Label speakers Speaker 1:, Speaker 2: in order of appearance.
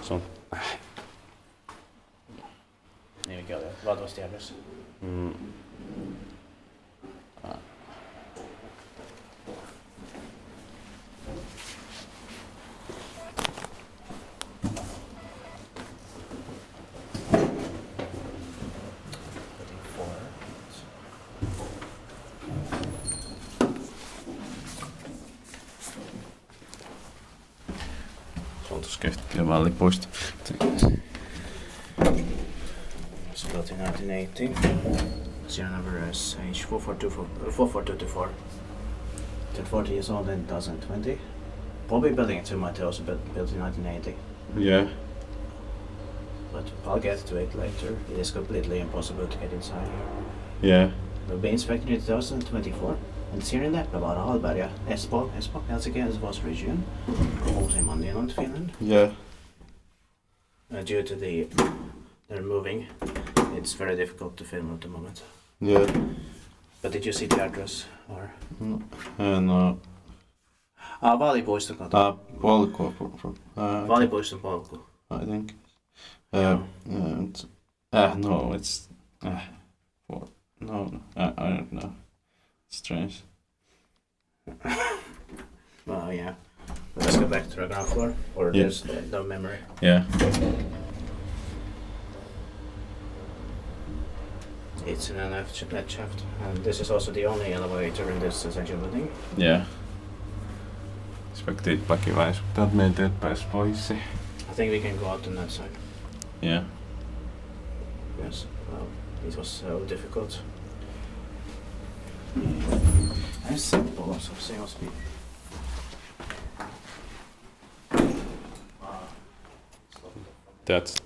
Speaker 1: Se on...
Speaker 2: Niin mikä oli valtavasti järjessä.
Speaker 1: Se on tuossa keskellä vallipuisto.
Speaker 2: It's built in 1980. Serial number is H44224. Turned 40 years old in 2020. Probably building it to my toes, but built in 1980.
Speaker 1: Yeah.
Speaker 2: But I'll get to it later. It is completely impossible to get inside here.
Speaker 1: Yeah.
Speaker 2: We'll be inspecting it in 2024. And it's here in Leppävaara, Hallberga, Espoo, Helsinki, Espoo's region. Also in Finland, Finland.
Speaker 1: Yeah.
Speaker 2: Due to they're moving, it's very difficult to film at the moment.
Speaker 1: Yeah.
Speaker 2: But did you see the address? Or?
Speaker 1: No.
Speaker 2: Vaalipuiston kautta.
Speaker 1: Polku.
Speaker 2: Vaalipuiston polku.
Speaker 1: I think. No, it's... I don't know. Strange.
Speaker 2: Well, yeah. Let's go back to the ground floor, or
Speaker 1: Yeah.
Speaker 2: there's no memory.
Speaker 1: Yeah.
Speaker 2: It's an left shaft, and this is also the only elevator in this essential building.
Speaker 1: Yeah. Expected back vai täältä meidän pääs pois.
Speaker 2: I think we can go out on that side.
Speaker 1: Yeah.
Speaker 2: Yes. Well, it was so difficult. And simple also, single speed.
Speaker 1: That's